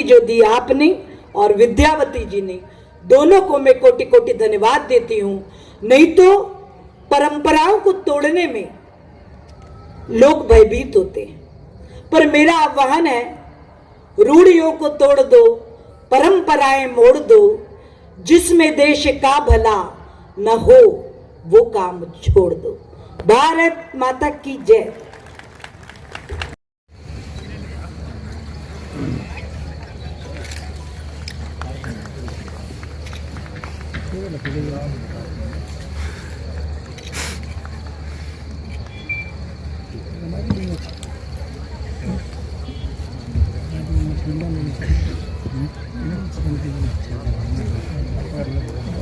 जो दी आपने और विद्यावती जी ने, दोनों को मैं कोटि कोटि धन्यवाद देती हूं। नहीं तो परंपराओं को तोड़ने में लोग भयभीत होते हैं, पर मेरा आह्वान है, रूढ़ियों को तोड़ दो, परंपराएं मोड़ दो, जिसमें देश का भला न हो वो काम छोड़ दो। भारत माता की जय।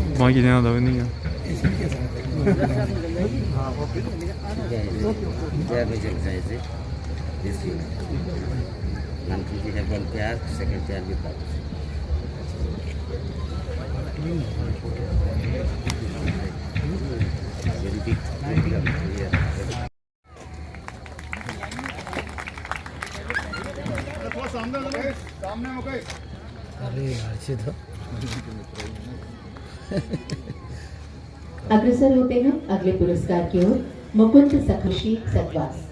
वहाँ की देना दवा नहीं है। अग्रसर होते हैं अगले पुरस्कार की ओर। मुकुंद सखुशी सतवास।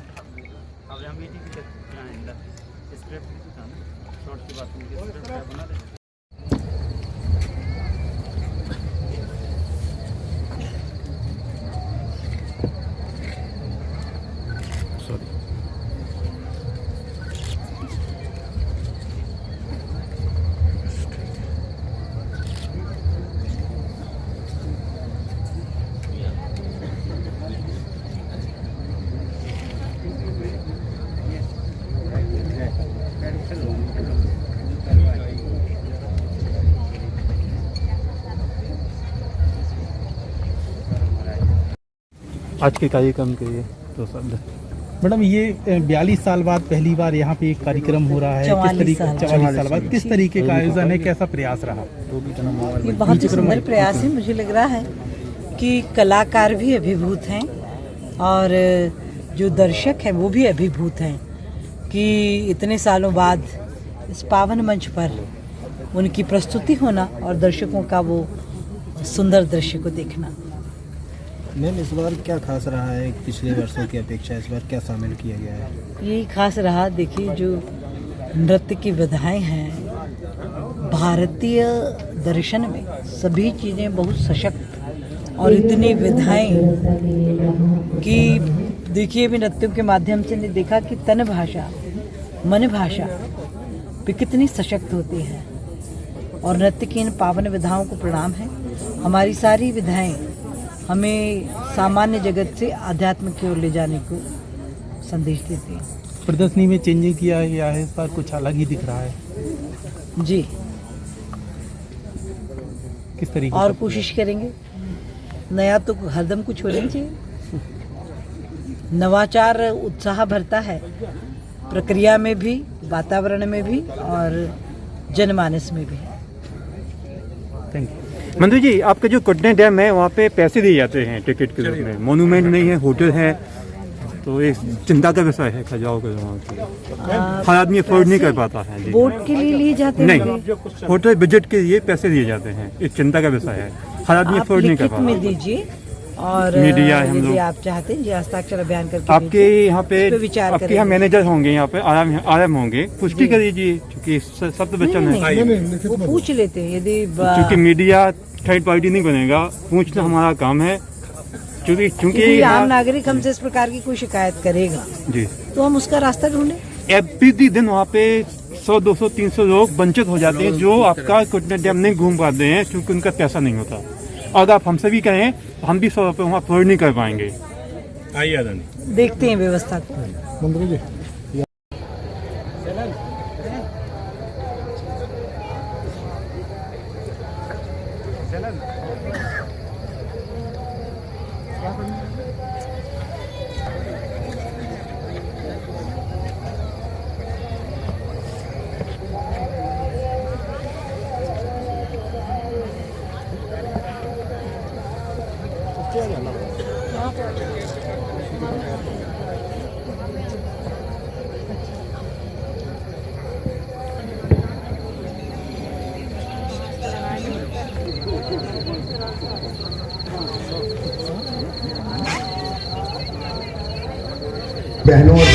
आज के कार्यक्रम के लिए तो शब्द। मैडम, ये 42 साल बाद पहली बार यहाँ पे एक कार्यक्रम हो रहा है। किस तरीके 44 साल बाद किस तरीके का आयोजन है, कैसा प्रयास रहा? ये बहुत ही सुंदर प्रयास है। मुझे लग रहा है कि कलाकार भी अभिभूत हैं और जो दर्शक हैं वो भी अभिभूत हैं कि इतने सालों बाद इस पावन मंच पर उनकी प्रस्तुति होना और दर्शकों का वो सुंदर दृश्य को देखना। मैम, इस बार क्या खास रहा है पिछले वर्षों की अपेक्षा? इस बार क्या शामिल किया गया है? यही खास रहा, देखिए जो नृत्य की विधाएं हैं, भारतीय दर्शन में सभी चीज़ें बहुत सशक्त और इतनी विधाएं कि देखिए भी नृत्यों के माध्यम से ने देखा कि तन भाषा मन भाषा भी कितनी सशक्त होती है। और नृत्य की इन पावन विधाओं को प्रणाम है। हमारी सारी विधाएं हमें सामान्य जगत से आध्यात्म की ओर ले जाने को संदेश देती है। प्रदर्शनी में चेंजिंग किया गया है, इस बार कुछ अलग ही दिख रहा है जी। किस तरीके और कोशिश करेंगे, नया तो हरदम कुछ होना चाहिए। नवाचार उत्साह भरता है, प्रक्रिया में भी, वातावरण में भी और जनमानस में भी। Thank you. मंत्री जी, आपका जो कोटने डैम है वहाँ पे पैसे दिए जाते हैं टिकट के रूप में, मोनूमेंट नहीं है, होटल है, तो एक चिंता का विषय है खजाओ का वहाँ पे। हर आदमी अफोर्ड नहीं कर पाता है जी। वोट के लिए लिए जाते हैं नहीं, होटल बजट के लिए पैसे दिए जाते हैं, एक चिंता का विषय है, हर आदमी आप अफोर्ड नहीं कर लिखित में पाता। दीजिए और मीडिया है हम यदि लोग। आप चाहते हैं जी हस्ताक्षर अभियान करके आपके यहाँ पे इस पे विचार आपके करेंगे। यहाँ मैनेजर होंगे, यहाँ पे आराम होंगे, पुष्टि कर दीजिए क्योंकि सब बच्चन है। वो पूछ लेते हैं यदि क्योंकि मीडिया थर्ड पार्टी नहीं बनेगा, पूछना हमारा काम है। क्योंकि यदि आम नागरिक हमसे इस प्रकार की कोई शिकायत करेगा जी, तो हम उसका रास्ता ढूंढें। एवरी दिन वहाँ पे 100, 200, 300 लोग वंचित हो जाते हैं जो आपका कोटने डैम नहीं घूम पाते हैं क्योंकि उनका पैसा नहीं होता। और आप हमसे भी कहें तो हम भी 100 रुपये वहाँ अफोर्ड नहीं कर पाएंगे। आइए, देखते हैं व्यवस्था को। मंत्री जी, बहनों और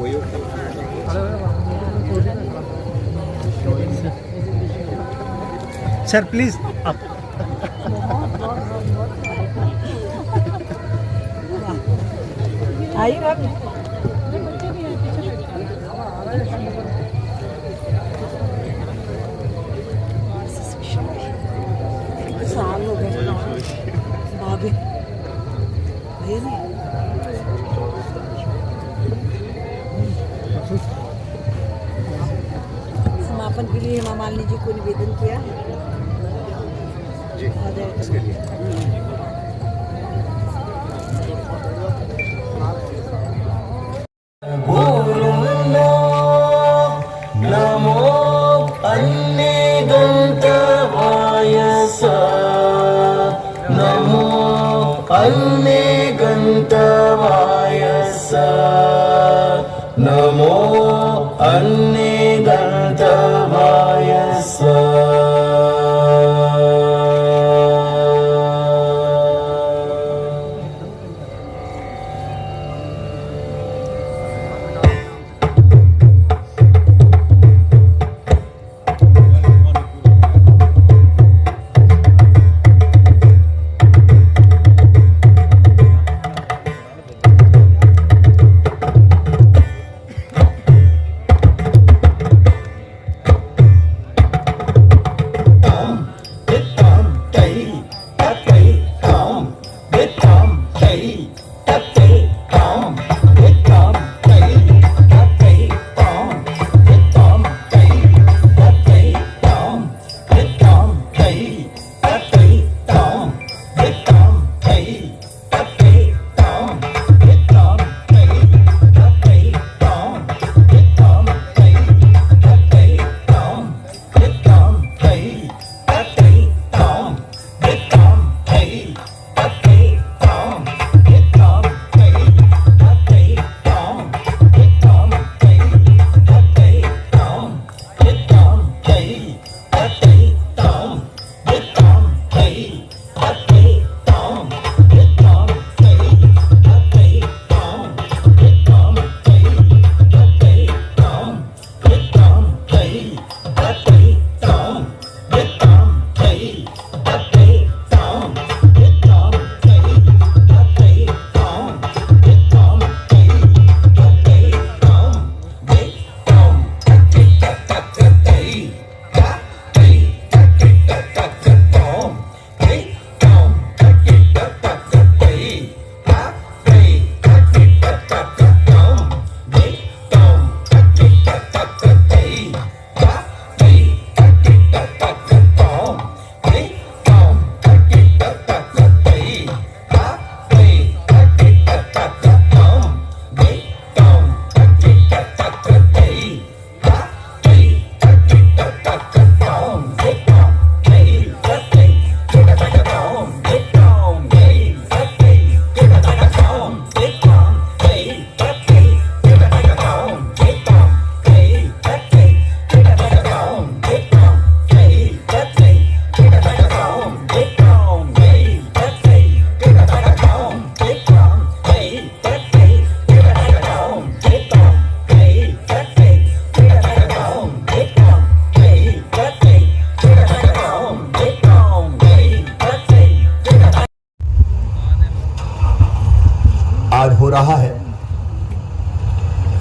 भाइयों, सर प्लीज आप आइए भाभी। साल हो गए भाभी, ये नहीं समापन के लिए हेमा मालिनी जी को निवेदन किया आ जाए। नमो अन्ये गन्तवाय स नमो अन्ये गन्तवाय स नमो अन्ये गन्तवाय स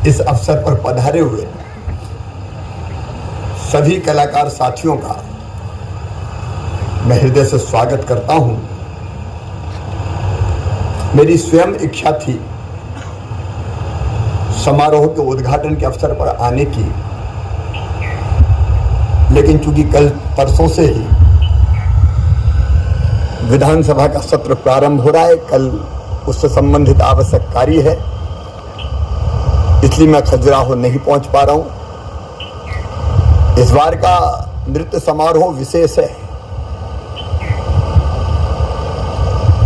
इस अवसर पर पधारे हुए सभी कलाकार साथियों का मैं हृदय से स्वागत करता हूं। मेरी स्वयं इच्छा थी समारोह के उद्घाटन के अवसर पर आने की, लेकिन चूंकि कल परसों से ही विधानसभा का सत्र प्रारंभ हो रहा है, कल उससे संबंधित आवश्यक कार्य है, इसलिए मैं खजुराहो नहीं पहुंच पा रहा हूं। इस बार का नृत्य समारोह विशेष है,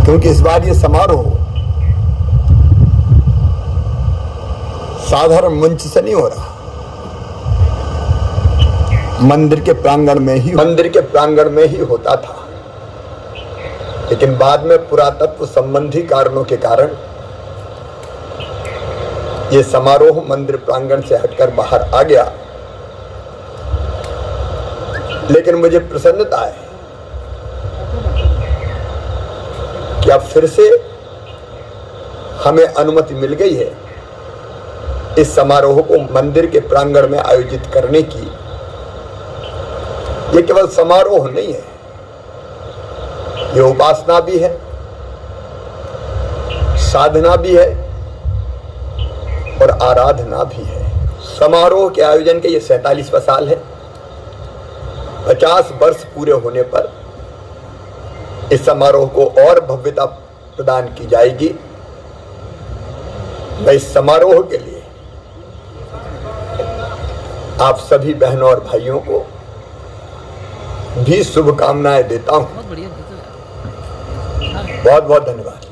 क्योंकि इस बार ये समारोह साधारण मंच से नहीं हो रहा, मंदिर के प्रांगण में ही होता था। लेकिन बाद में पुरातत्व संबंधी कारणों के कारण ये समारोह मंदिर प्रांगण से हटकर बाहर आ गया। लेकिन मुझे प्रसन्नता है कि अब फिर से हमें अनुमति मिल गई है इस समारोह को मंदिर के प्रांगण में आयोजित करने की। ये केवल समारोह नहीं है, ये उपासना भी है, साधना भी है और आराधना भी है। समारोह के आयोजन के ये 47वां साल है। 50 वर्ष पूरे होने पर इस समारोह को और भव्यता प्रदान की जाएगी। मैं इस समारोह के लिए आप सभी बहनों और भाइयों को भी शुभकामनाएं देता हूं। बहुत बहुत धन्यवाद।